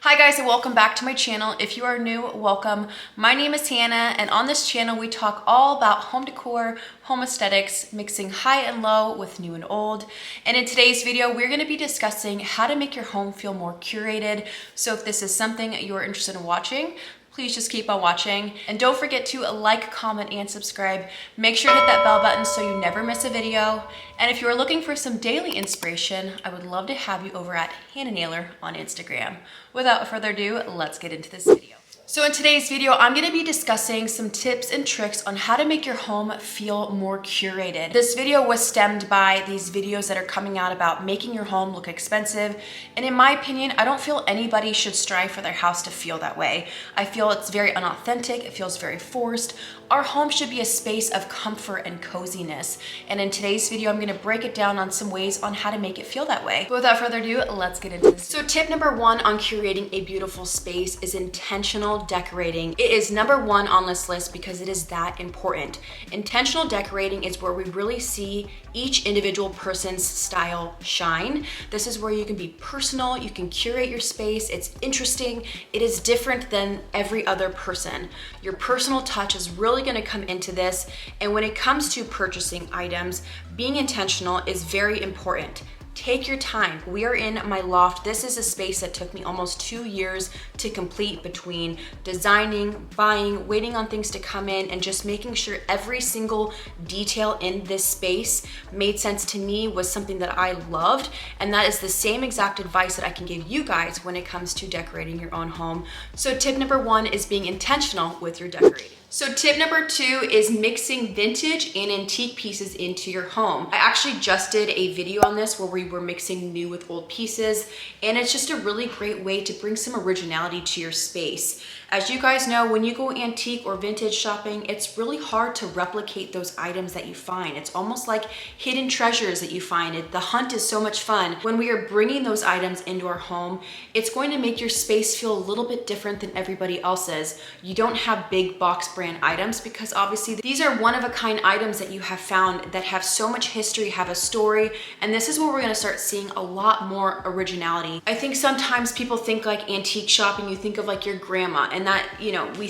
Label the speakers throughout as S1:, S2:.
S1: Hi guys, and welcome back to my channel. If you are new, welcome. My name is Hannah, and on this channel we talk all about home decor, home aesthetics, mixing high and low with new and old. And in today's video, we're going to be discussing how to make your home feel more curated. So if this is something you are interested in watching, please just keep on watching. And don't forget to like, comment, and subscribe. Make sure to hit that bell button so you never miss a video. And if you are looking for some daily inspiration, I would love to have you over at Hannah Naylor on Instagram. Without further ado, let's get into this video. So in today's video, I'm gonna be discussing some tips and tricks on how to make your home feel more curated. This video was stemmed by these videos that are coming out about making your home look expensive. And in my opinion, I don't feel anybody should strive for their house to feel that way. I feel it's very unauthentic, it feels very forced. Our home should be a space of comfort and coziness. And in today's video, I'm gonna break it down on some ways on how to make it feel that way. But without further ado, let's get into this. So tip number one on curating a beautiful space is intentional decorating. It is number one on this list because it is that important. Intentional decorating is where we really see each individual person's style shine. This is where you can be personal, you can curate your space, it's interesting, it is different than every other person. Your personal touch is really gonna come into this, and when it comes to purchasing items, being intentional is very important. Take your time. We are in my loft. This is a space that took me almost 2 years to complete between designing, buying, waiting on things to come in, and just making sure every single detail in this space made sense to me, was something that I loved. And that is the same exact advice that I can give you guys when it comes to decorating your own home. So tip number one is being intentional with your decorating. So tip number two is mixing vintage and antique pieces into your home. I actually just did a video on this where we were mixing new with old pieces, and it's just a really great way to bring some originality to your space. As you guys know, when you go antique or vintage shopping, it's really hard to replicate those items that you find. It's almost like hidden treasures that you find. The hunt is so much fun. When we are bringing those items into our home, it's going to make your space feel a little bit different than everybody else's. You don't have big box brand items because obviously these are one-of-a-kind items that you have found that have so much history, have a story, and this is where we're gonna start seeing a lot more originality. I think sometimes people think like antique shopping, you think of like your grandma, and that, you know, we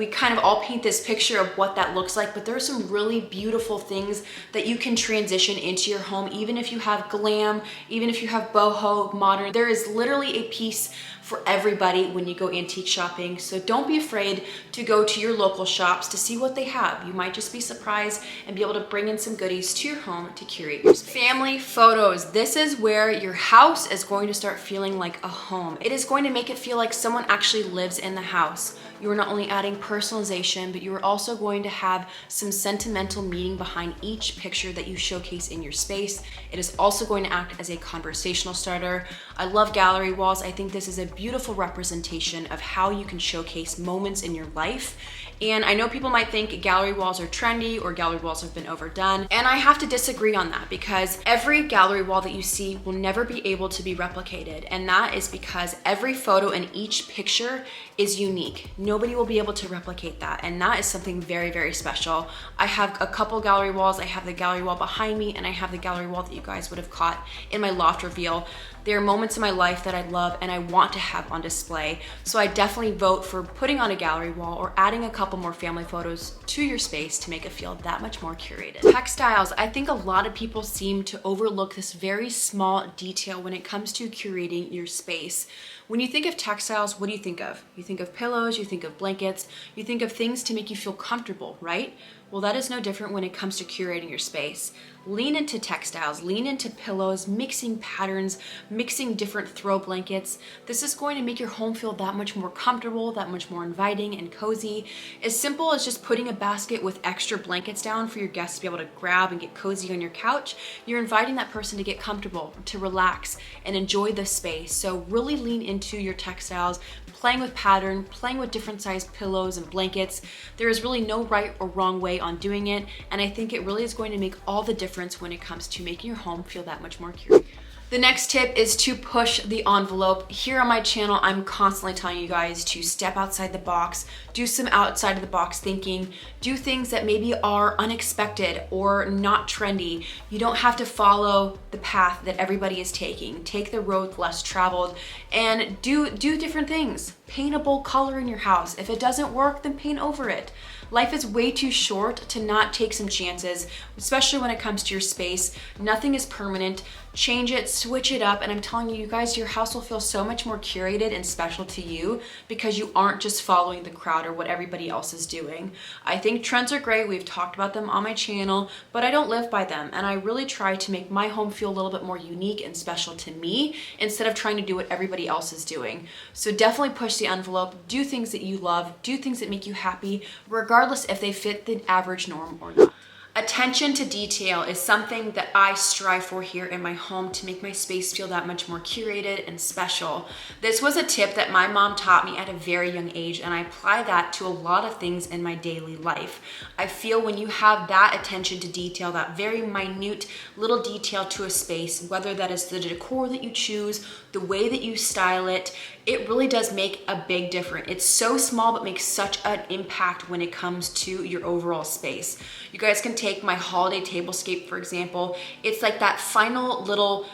S1: kind of all paint this picture of what that looks like, but there are some really beautiful things that you can transition into your home, even if you have glam, even if you have boho, modern. There is literally a piece for everybody when you go antique shopping. So don't be afraid to go to your local shops to see what they have. You might just be surprised and be able to bring in some goodies to your home to curate your space. Family photos. This is where your house is going to start feeling like a home. It is going to make it feel like someone actually lives in the house. You are not only adding personalization, but you are also going to have some sentimental meaning behind each picture that you showcase in your space. It is also going to act as a conversational starter. I love gallery walls. I think this is a beautiful representation of how you can showcase moments in your life. And I know people might think gallery walls are trendy or gallery walls have been overdone. And I have to disagree on that because every gallery wall that you see will never be able to be replicated. And that is because every photo in each picture is unique. Nobody will be able to replicate that. And that is something very, very special. I have a couple gallery walls. I have the gallery wall behind me, and I have the gallery wall that you guys would have caught in my loft reveal. There are moments in my life that I love and I want to have on display. So I definitely vote for putting on a gallery wall or adding a couple more family photos to your space to make it feel that much more curated. Textiles. I think a lot of people seem to overlook this very small detail when it comes to curating your space. When you think of textiles, what do you think of? You think of pillows, you think of blankets, you think of things to make you feel comfortable, right? Well, that is no different when it comes to curating your space. Lean into textiles, lean into pillows, mixing patterns, mixing different throw blankets. This is going to make your home feel that much more comfortable, that much more inviting and cozy. As simple as just putting a basket with extra blankets down for your guests to be able to grab and get cozy on your couch, you're inviting that person to get comfortable, to relax, and enjoy the space. So really lean into your textiles, playing with pattern, playing with different size pillows and blankets. There is really no right or wrong way on doing it, and I think it really is going to make all the difference when it comes to making your home feel that much more curated. The next tip is to push the envelope. Here on my channel, I'm constantly telling you guys to step outside the box, do some outside of the box thinking, do things that maybe are unexpected or not trendy. You don't have to follow the path that everybody is taking. Take the road less traveled and do different things. Paint a bold color in your house. If it doesn't work, then paint over it. Life is way too short to not take some chances, especially when it comes to your space. Nothing is permanent. Change it, switch it up, and I'm telling you, you guys, your house will feel so much more curated and special to you because you aren't just following the crowd or what everybody else is doing. I think trends are great. We've talked about them on my channel, but I don't live by them, and I really try to make my home feel a little bit more unique and special to me instead of trying to do what everybody else is doing. So definitely push the envelope, do things that you love, do things that make you happy, regardless if they fit the average norm or not. Attention to detail is something that I strive for here in my home to make my space feel that much more curated and special. This was a tip that my mom taught me at a very young age, and I apply that to a lot of things in my daily life. I feel when you have that attention to detail, that very minute little detail to a space, whether that is the decor that you choose, the way that you style it, it really does make a big difference. It's so small but makes such an impact when it comes to your overall space. You guys can take my holiday tablescape, for example. It's like that final little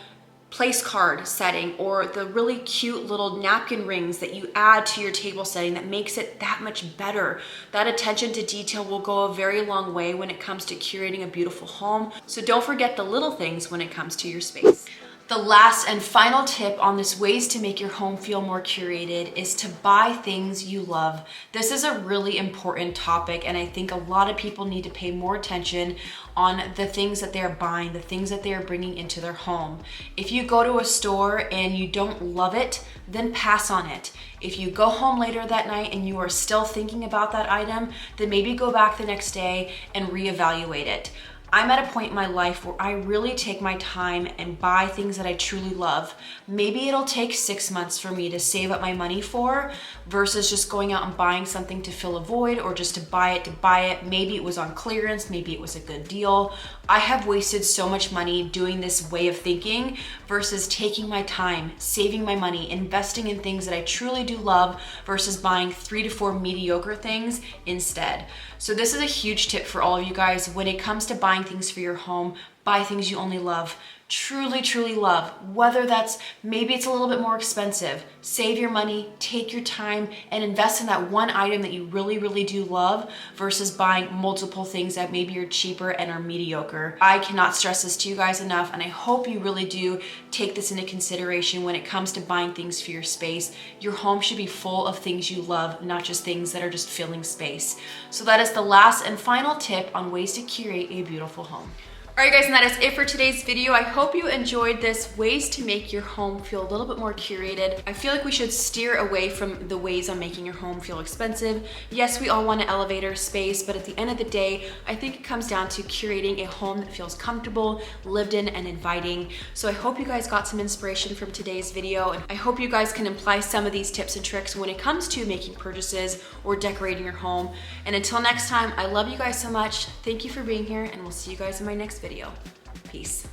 S1: place card setting or the really cute little napkin rings that you add to your table setting that makes it that much better. That attention to detail will go a very long way when it comes to curating a beautiful home. So don't forget the little things when it comes to your space. The last and final tip on this ways to make your home feel more curated is to buy things you love. This is a really important topic, and I think a lot of people need to pay more attention on the things that they're buying, the things that they are bringing into their home. If you go to a store and you don't love it, then pass on it. If you go home later that night and you are still thinking about that item, then maybe go back the next day and reevaluate it. I'm at a point in my life where I really take my time and buy things that I truly love. Maybe it'll take 6 months for me to save up my money for versus just going out and buying something to fill a void or just to buy it. Maybe it was on clearance, maybe it was a good deal. I have wasted so much money doing this way of thinking versus taking my time, saving my money, investing in things that I truly do love versus buying 3 to 4 mediocre things instead. So this is a huge tip for all of you guys. When it comes to buying things for your home, buy things you only love. Truly love. Whether that's, maybe it's a little bit more expensive. Save your money, take your time, and invest in that one item that you really do love versus buying multiple things that maybe are cheaper and are mediocre. I cannot stress this to you guys enough, and I hope you really do take this into consideration when it comes to buying things for your space. Your home should be full of things you love, not just things that are just filling space. So that is the last and final tip on ways to curate a beautiful home. All right guys, and that is it for today's video. I hope you enjoyed this ways to make your home feel a little bit more curated. I feel like we should steer away from the ways on making your home feel expensive. Yes, we all want to elevate our space, but at the end of the day, I think it comes down to curating a home that feels comfortable, lived in, and inviting. So I hope you guys got some inspiration from today's video, and I hope you guys can apply some of these tips and tricks when it comes to making purchases or decorating your home. And until next time, I love you guys so much. Thank you for being here, and we'll see you guys in my next video. Peace.